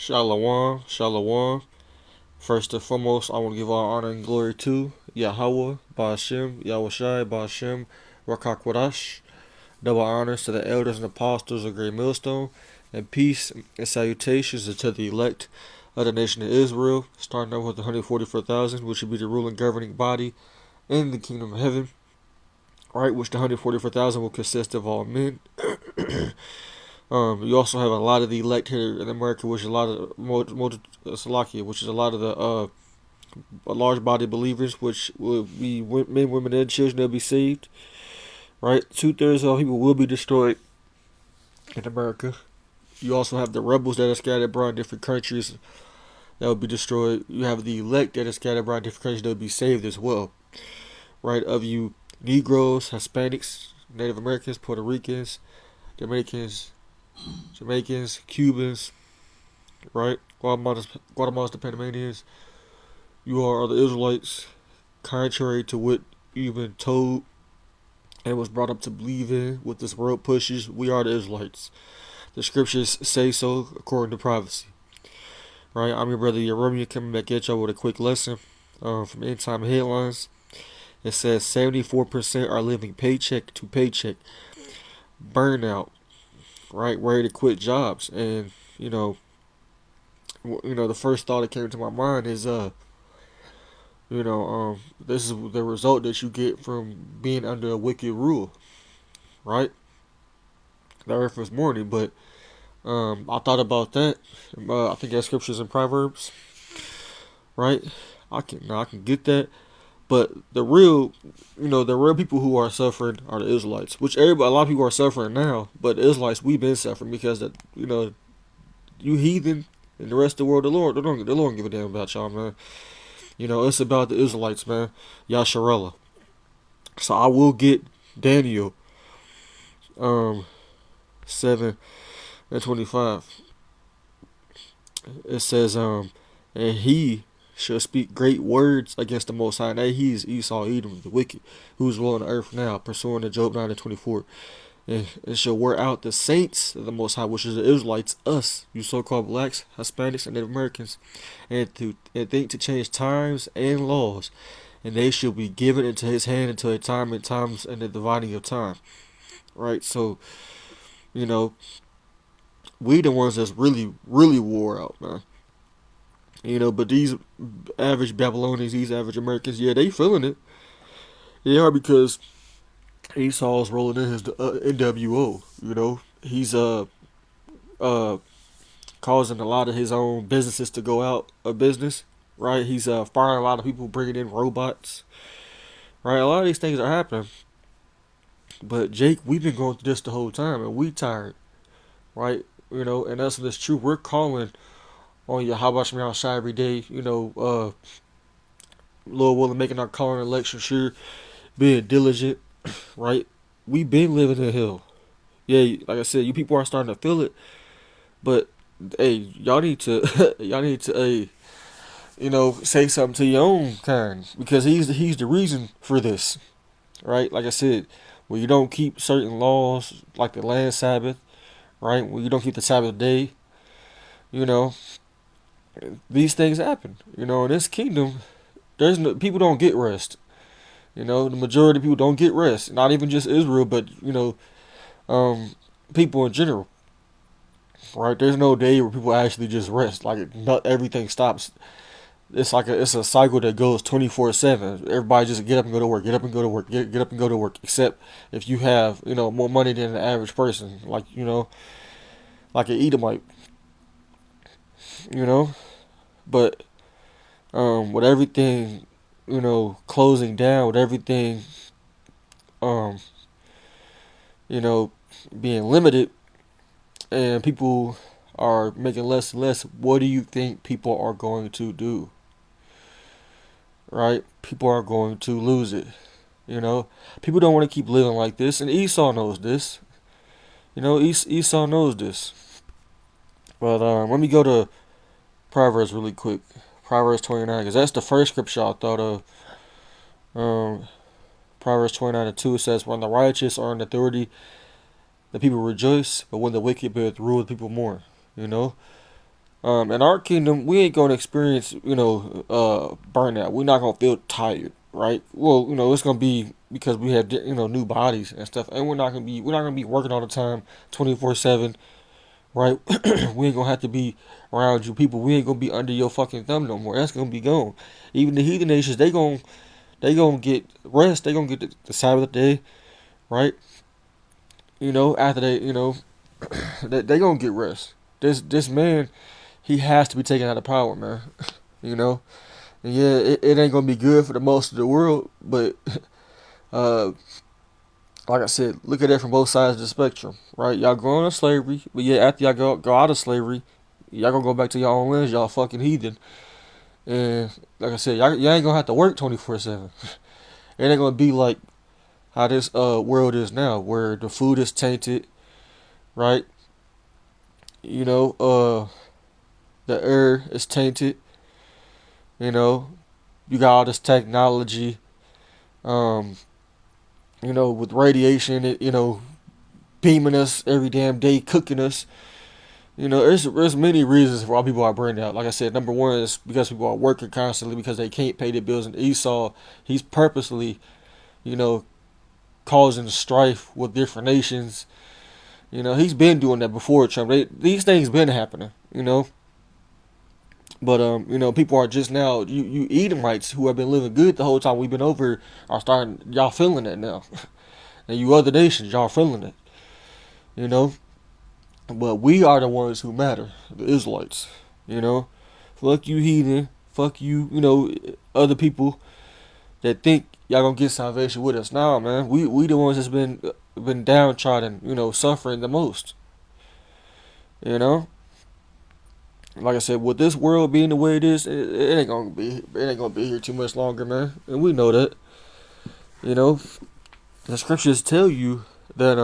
Shalom, shalom. First and foremost, I want to give all honor and glory to Yahweh, Ba'ashem, Yahushai, Ba'ashem, Rakakwadash. Double honors to the elders and apostles of Great Millstone, and peace and salutations to the elect of the nation of Israel, starting out with the 144,000, which would be the ruling governing body in the kingdom of heaven, right? Which the 144,000 will consist of all men. You also have a lot of the elect here in America, which is a lot of Salakia, which is a lot of the a large body of believers, which will be men, women, and children that will be saved. Right, 2/3 of all people will be destroyed in America. You also have the rebels that are scattered abroad in different countries that will be destroyed. You have the elect that are scattered abroad in different countries that will be saved as well. Right, of you Negroes, Hispanics, Native Americans, Puerto Ricans, Dominicans, Jamaicans, Cubans, right? Guatemalans, the Panamanians. You are the Israelites, contrary to what you've been told and was brought up to believe in, what this world pushes. We are the Israelites. The scriptures say so according to prophecy. Right? I'm your brother Yeromia coming back at y'all with a quick lesson from End Time Headlines. It says 74% are living paycheck to paycheck. Burnout. Right? Ready to quit jobs. And, the first thought that came to my mind is, this is the result that you get from being under a wicked rule. Right? The earth was mourning, but I thought about that. I think that scriptures in Proverbs, right? I can get that, but the real people who are suffering are the Israelites, which a lot of people are suffering now. But the Israelites, we've been suffering because you heathen and the rest of the world, the Lord don't give a damn about y'all, man. It's about the Israelites, man. Yasharella. So I will get Daniel 7:25. It says, and he shall speak great words against the Most High. Now he is Esau, Edom, the wicked, who is ruling the earth now, pursuing the Job 9:24. And it shall wear out the saints of the Most High, which is the Israelites, us, you so-called blacks, Hispanics, and Native Americans, and think to change times and laws, and they shall be given into his hand until a time and times and the dividing of time. Right? So, we the ones that's really, really wore out, man. But these average Babylonians, these average Americans, yeah, they feeling it. They are, because Esau's rolling in his NWO. He's causing a lot of his own businesses to go out of business. Right? He's firing a lot of people, bringing in robots. Right? A lot of these things are happening. But Jake, we've been going through this the whole time, and we tired. Right? And that's true. We're calling on Yahweh Shemar Shai every day. Lord willing, making our calling election sure, being diligent. Right? We've been living in hell. Yeah, like I said, you people are starting to feel it. But hey, y'all need to say something to your own kind, because he's the reason for this. Right? Like I said, when you don't keep certain laws like the land Sabbath, right? When you don't keep the Sabbath day, these things happen. In this kingdom, people don't get rest. The majority of people don't get rest. Not even just Israel, but people in general. Right? There's no day where people actually just rest. Like, not everything stops. It's like it's a cycle that goes 24/7. Everybody just get up and go to work, get up and go to work, get up and go to work. Except if you have more money than the average person, like an Edomite. But with everything closing down, with everything um being limited, and people are making less and less, what do you think people are going to do? Right? People are going to lose it. People don't want to keep living like this, and Esau knows this. Esau knows this. But let me go to Proverbs really quick. Proverbs 29, because that's the first scripture I thought of. Proverbs 29:2, it says, when the righteous are in authority, the people rejoice, but when the wicked beareth rule, the people mourn. In our kingdom, we ain't gonna experience, burnout. We're not gonna feel tired, right? Well, it's gonna be because we have, new bodies and stuff, and we're not gonna be working all the time, 24/7, right? We ain't gonna have to be around you people. We ain't gonna be under your fucking thumb no more. That's gonna be gone. Even the heathen nations, they gonna get rest. They gonna get the Sabbath day, right? After they gonna get rest. This man, he has to be taken out of power, man. You know, and yeah, it ain't gonna be good for the most of the world, but uh, like I said, look at it from both sides of the spectrum, right? Y'all going into slavery, but yeah, after y'all go out of slavery, y'all gonna go back to your own lands, y'all fucking heathen. And like I said, y'all ain't gonna have to work 24/7. It ain't gonna be like how this world is now, where the food is tainted, right? You know, the air is tainted. You know, you got all this technology. Um, with radiation, beaming us every damn day, cooking us. There's many reasons for why people are burned out. Like I said, number one is because people are working constantly because they can't pay their bills. And Esau, he's purposely, you know, causing strife with different nations. He's been doing that before Trump. These things been happening. But people are just now you Edomites who have been living good the whole time we've been over are starting y'all feeling it now. And you other nations, y'all feeling it. You know? But we are the ones who matter, the Israelites. You know? Fuck you heathen. Fuck you, other people that think y'all gonna get salvation with us. Nah, man. We the ones that's been downtrodden, suffering the most. You know? Like I said, with this world being the way it is, it ain't gonna be here too much longer, man. And we know that. You know, the scriptures tell you that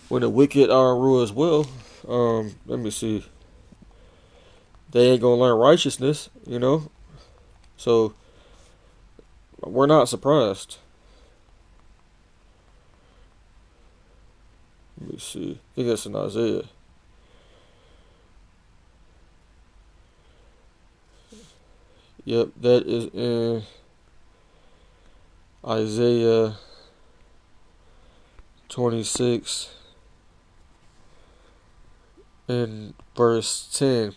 when the wicked are in rule as well, let me see, they ain't gonna learn righteousness. So we're not surprised. Let me see. I think that's in Isaiah. Yep, that is in Isaiah 26 and verse 10.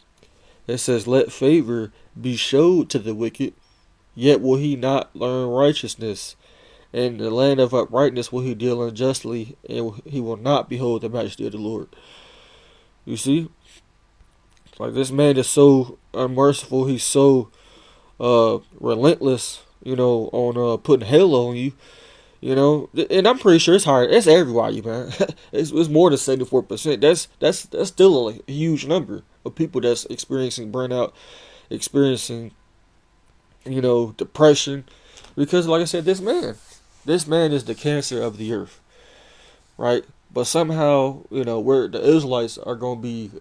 It says, "Let favor be showed to the wicked, yet will he not learn righteousness. In the land of uprightness will he deal unjustly, and he will not behold the majesty of the Lord." You see? Like, this man is so unmerciful, he's so relentless, on putting hell on you. And I'm pretty sure it's hard. It's everybody, man. It's more than 74%. That's still a huge number of people that's experiencing burnout, experiencing depression, because like I said, this man is the cancer of the earth, right? But somehow, where the Israelites are gonna be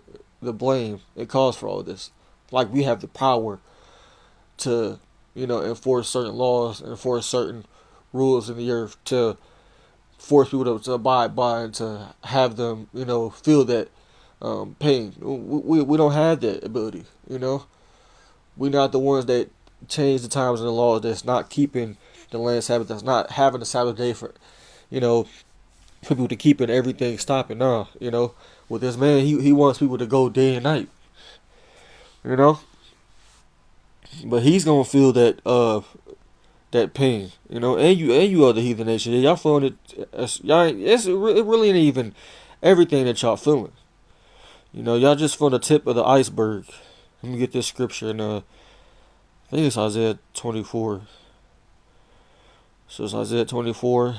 the blame and cause for all of this. Like, we have the power to, enforce certain laws, enforce certain rules in the earth, to force people to abide by and to have them, feel that pain. We don't have that ability. We're not the ones that change the times and the laws. That's not keeping the land Sabbath. That's not having the Sabbath day for, you know, people to keep it. Everything stopping now. With this man, he wants people to go day and night. You know, but he's gonna feel that pain. And you other heathen nations. Y'all feeling it. Y'all, it really ain't even everything that y'all feeling. Y'all just feel the tip of the iceberg. Let me get this scripture in I think it's Isaiah 24. So it's Isaiah 24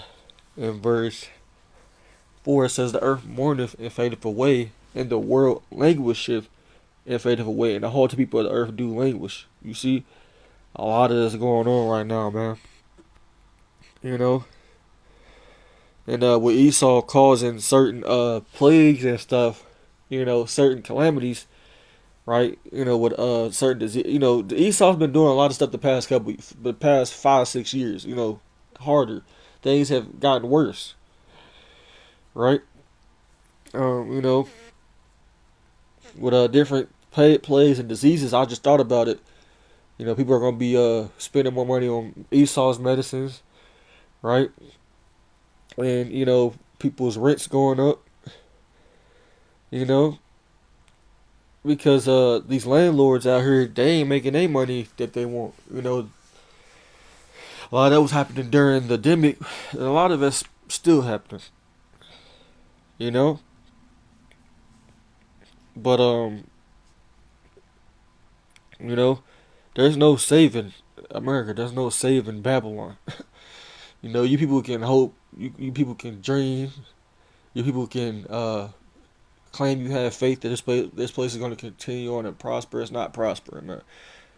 and verse 4. It says, "The earth mourneth and fadeth away, and the world languisheth and fadeth away, and the whole people of the earth do languish." You see, a lot of this going on right now, man. You know, and with Esau causing certain plagues and stuff, certain calamities, right? With certain disease. Esau's been doing a lot of stuff the past 5 6 years. Harder. Things have gotten worse, right? Um, you know, with different plagues and diseases, I just thought about it. You know, people are gonna be spending more money on Esau's medicines, right? And you know, people's rents going up. You know, because these landlords out here, they ain't making any money that they want. You know, a lot of that was happening during the demic, and a lot of it's still happening. You know, but you know, there's no saving America. There's no saving Babylon. You know, you people can hope. You people can dream. You people can claim you have faith that this place is going to continue on and prosper. It's not prospering. Man.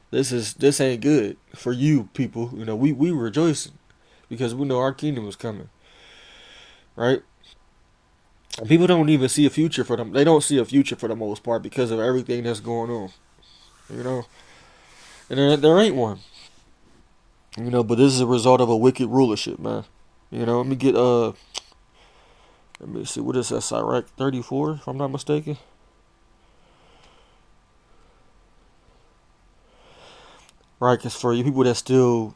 This ain't good for you people. You know, we rejoicing because we know our kingdom is coming, right? And people don't even see a future for them. They don't see a future for the most part because of everything that's going on. You know, and there ain't one. You know, but this is a result of a wicked rulership, man. You know, let me see, what is that, Sirach 34, if I'm not mistaken? Right, because for you people that still,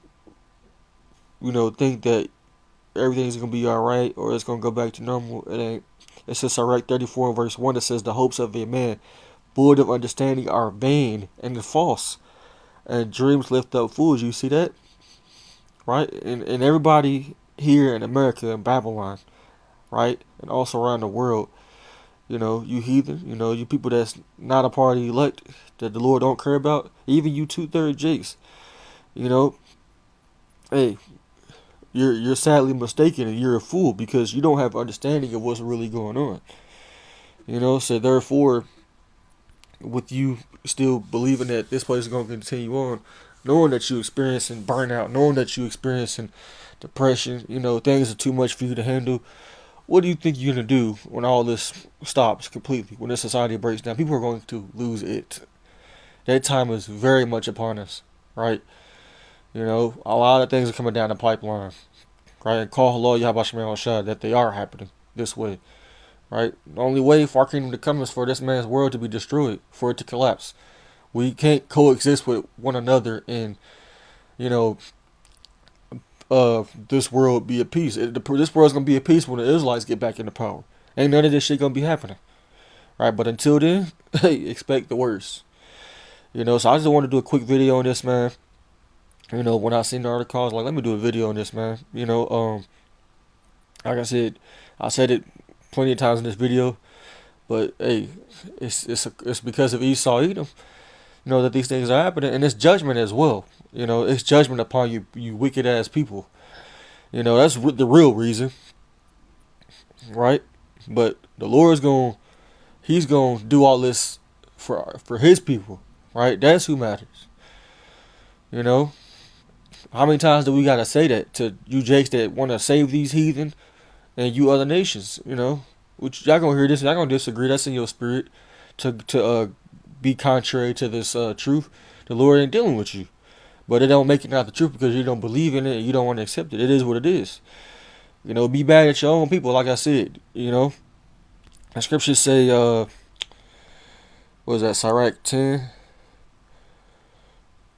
you know, think that everything's going to be alright or it's going to go back to normal, it ain't. It says Sirach 34 verse 1, it says, the hopes of a man void of understanding are vain and false, and dreams lift up fools. You see that? Right? And everybody here in America and Babylon, right? And also around the world, you know, you heathen, you know, you people that's not a part of the elect, that the Lord don't care about, even you two-third jakes, you know, hey, you're sadly mistaken and you're a fool because you don't have understanding of what's really going on. You know, so therefore, with you still believing that this place is going to continue on, knowing that you experiencing burnout, knowing that you experiencing depression, you know, things are too much for you to handle. What do you think you're going to do when all this stops completely, when this society breaks down? People are going to lose it. That time is very much upon us, right? You know, a lot of things are coming down the pipeline, right? And call hello, Yahweh Shah, that they are happening this way, right? The only way for our kingdom to come is for this man's world to be destroyed, for it to collapse. We can't coexist with one another and, you know, this world be at peace. This world's gonna be at peace when the Israelites get back into power. Ain't none of this shit gonna be happening, right? But until then, hey, expect the worst. You know, so I just want to do a quick video on this, man. You know, when I seen the article, I was like, let me do a video on this, man. You know, like I said it plenty of times in this video, but hey, it's because of Esau Edom, you know, that these things are happening, and it's judgment as well. You know, it's judgment upon you, you wicked ass people. You know, that's the real reason, right? But the Lord's He's gonna do all this for His people, right? That's who matters. You know, how many times do we gotta say that to you jakes that want to save these heathen and you other nations? You know, which y'all gonna hear this, y'all gonna disagree. That's in your spirit to be contrary to this truth. The Lord ain't dealing with you. But it don't make it not the truth because you don't believe in it and you don't want to accept it. It is what it is. You know, be bad at your own people, like I said. You know, the scriptures say, what is that, Sirach 10?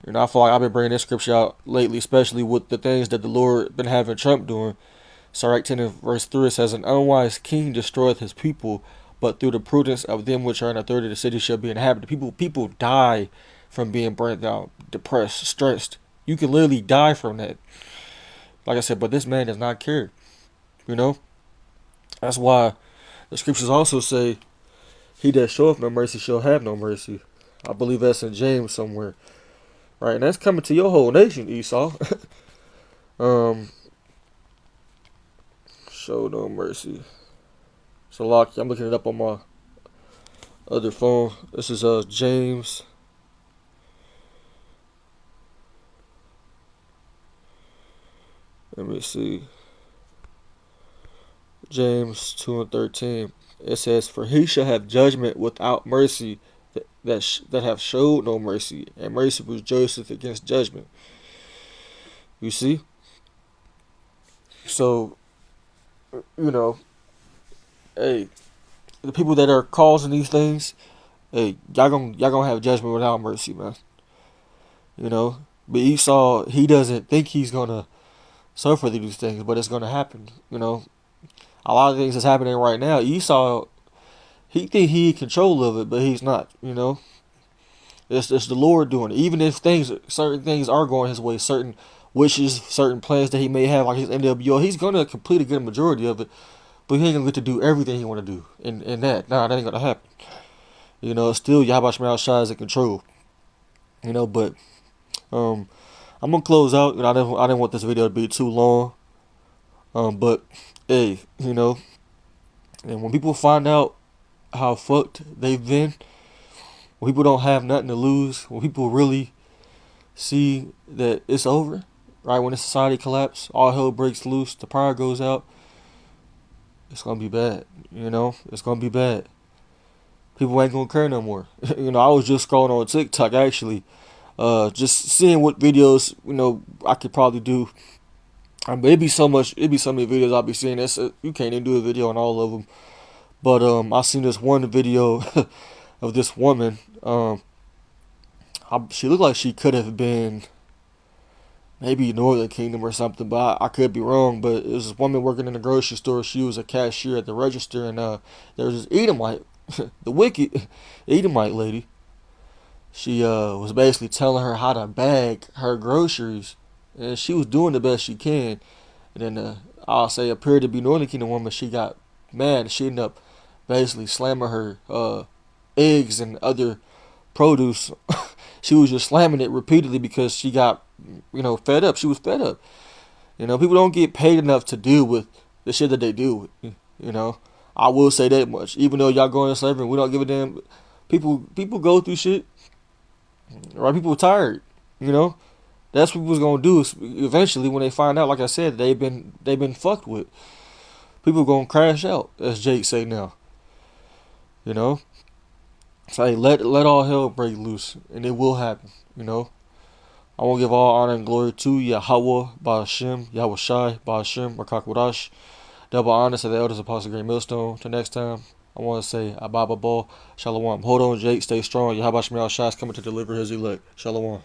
You know, I feel like I've been bringing this scripture out lately, especially with the things that the Lord been having Trump doing. Sirach 10 and verse 3 says, an unwise king destroyeth his people, but through the prudence of them which are in authority the city shall be inhabited. People die from being burnt out, depressed, stressed. You can literally die from that. Like I said, but this man does not care. You know? That's why the scriptures also say, he that showeth no mercy shall have no mercy. I believe that's in James somewhere. Right? And that's coming to your whole nation, Esau. Show no mercy. So, Lock, I'm looking it up on my other phone. This is James. Let me see. James 2 and 13. It says, for he shall have judgment without mercy that have showed no mercy, and mercy rejoiceth against judgment. You see? So, you know, hey, the people that are causing these things, hey, y'all gonna have judgment without mercy, man. You know. But Esau, he doesn't think he's gonna suffer these things, but it's gonna happen. You know, a lot of things that's happening right now. Esau, he think he in control of it, but he's not. You know, it's the Lord doing it. Even if certain things are going his way, certain wishes, certain plans that he may have, like his NWO, he's gonna complete a good majority of it, but he ain't gonna get to do everything he want to do. In that, nah, that ain't gonna happen. You know, still Yahweh Shemel Shai is in control. You know, but um, I'm gonna close out. You know, I didn't want this video to be too long. But hey, you know, and when people find out how fucked they've been, when people don't have nothing to lose, when people really see that it's over, right? When the society collapses, all hell breaks loose, the power goes out, it's gonna be bad. You know, it's gonna be bad. People ain't gonna care no more. You know, I was just scrolling on TikTok actually, just seeing what videos I could probably do. But it'd be so many videos I'll be seeing. You can't even do a video on all of them. But I seen this one video of this woman. She looked like she could have been maybe Northern Kingdom or something, but I could be wrong. But it was this woman working in the grocery store. She was a cashier at the register, and there was this Edomite, the wicked Edomite lady. She was basically telling her how to bag her groceries, and she was doing the best she can. And then I'll say appeared to be Northern Kingdom woman. She got mad. She ended up basically slamming her eggs and other produce. She was just slamming it repeatedly because she got fed up. She was fed up. People don't get paid enough to deal with the shit that they deal with. I will say that much. Even though y'all going to slavery, we don't give a damn. People go through shit. Right? People are tired. That's what people's gonna do. Eventually, when they find out, like I said, they've been fucked with. People gonna crash out, as Jake say now. You know. So hey, let all hell break loose, and it will happen. I want to give all honor and glory to Yahweh, Ba'ashem, Yahweh Shai, Ba'ashem, Rakakwadash. Double honor to the elders, Apostle Great Millstone. Till next time, I want to say Ababa Ball, Shalom. Hold on, Jake. Stay strong. Yahweh Shai is coming to deliver his elect. Shalom.